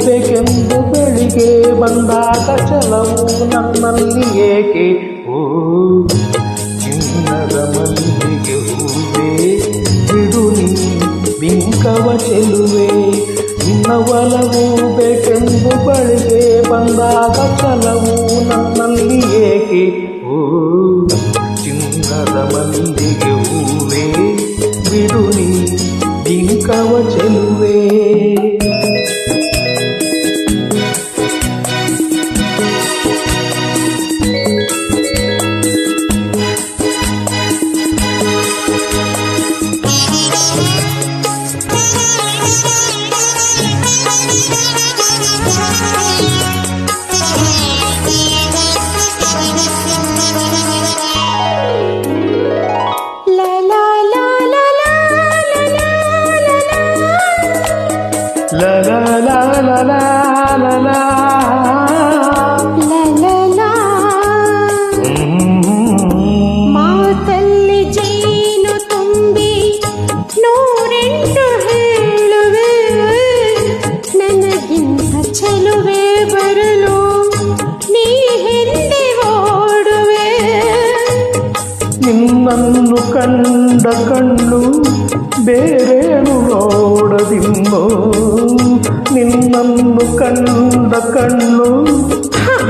ಬೇಕೆಂದು ಬೆಳಿಗ್ಗೆ ಬಂದಾಗ ಛಲವು ನನ್ನಲ್ಲಿ ಏಕೆ? ಓ ಚಿನ್ನದ ಮಲ್ಲಿಗೆ ಹೂವೇ ಬಿಡು ನೀ ಬಿಂಕವ ಚೆಲುವೆ. ನಿನ್ನ ಒಲವು ಬೇಕೆಂದು ಬೆಳಿಗ್ಗೆ ಬಂದಾಗ ಛಲವು ನನ್ನಲ್ಲಿ ಏಕೆ? ಓ ಚಿನ್ನದ ಮಲ್ಲಿಗೆ ಹೂವೇ ಬಿಡು ನೀ ಬಿಂಕವ ಚೆಲುವೆ. La la la la la la la la la la ಮಾತಲ್ಲಿ ಜೇನು ತುಂಬಿ ನೂರೆಂಟು ಹೇಳುವೆ, ನನಗಿಂತ ಚೆಲುವೆ ಬರಲು ನೀ ಹಿಂದೆ ಓಡುವೆ. ನಿನ್ನನ್ನು ಕಂಡ ಕಣ್ಣು ಬೇರೇನು ನೋಡದಿನ್ನೋ, ನಿನ್ನನ್ನು ಕಂಡ ಕಣ್ಣು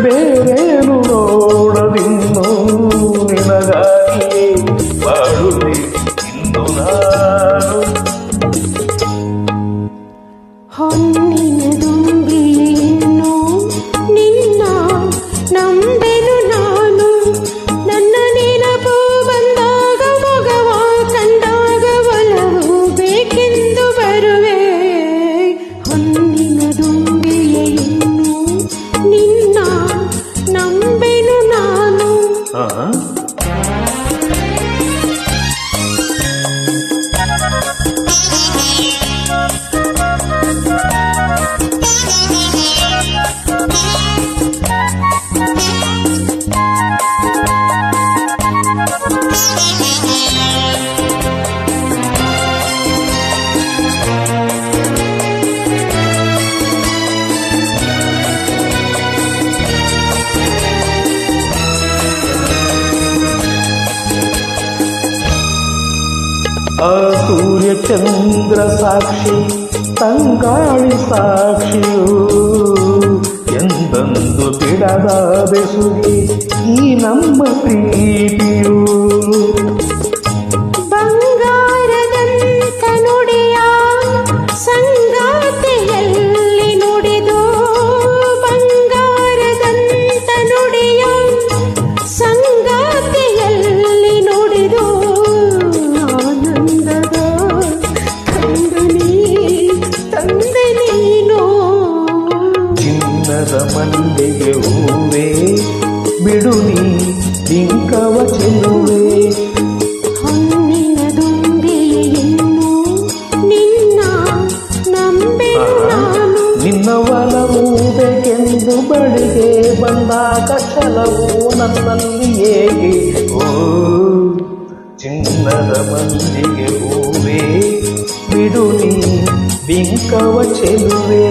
ಬೇರೇನು ನೋಡದಿನ್ನೋ. ನಿನಗಾಗಿಯೇ ಬಾಳುವೆ ಇಂದು ನಾನು. ಹೊನ್ನಿನ ದುಂಬಿಯನ್ನು ನಿನ್ನ ನಂಬೆನು ನಾನು, ನನ್ನ ನೆನಪು ಬಂದಾಗ ಮಗವ ಕಂಡಾಗ ಒಲವು ಬೇಕೆಂದು ಬರುವೆ. ಹೊನ್ನಿನ ದುಂಬಿಯನ್ನು ನಿನ್ನ ನಂಬೆನು ನಾನು. ಆ ಸೂರ್ಯ ಚಂದ್ರ ಸಾಕ್ಷಿ ತಂಗಾಳಿ ಸಾಕ್ಷಿಯು ಎಂದೊಂದು ಬಿಡದ ಬೆಸುಗೆ ಈ ನಮ್ಮ ಪ್ರೀತಿಯು. ಬಂಗಾರದಂತ ನುಡಿಯ ಸಂಗಾತಿಯಲ್ಲಿ ನುಡಿದು, ಬಂಗಾರದಂತ ನುಡಿಯ ಸಂಗಾತಿಯಲ್ಲಿ ನುಡಿದು, ಆನಂದದ ತಂದೆ ನೀನು. ಚಿನ್ನದ ಮಲ್ಲಿಗೆ ಹೂವೇ ಬಿಡು ನೀ ಬಿಂಕವ ಚೆಲುವೆ. ಹೊನ್ನಿನ ದುಂಬಿಯನ್ನು ನಿನ್ನ ನಂಬೆನು ನಾನು. ನಿನ್ನ ಒಲವು ಬೇಕೆಂದು ಬಳಿಗೆ ಬಂದಾಗ ಛಲವು ನನ್ನಲ್ಲಿ ಹೇಗೆ? ಓ ಚಿನ್ನದ ಮಲ್ಲಿಗೆ ಹೂವೇ ಬಿಡು ನೀ ಬಿಂಕವ ಚೆಲುವೆ.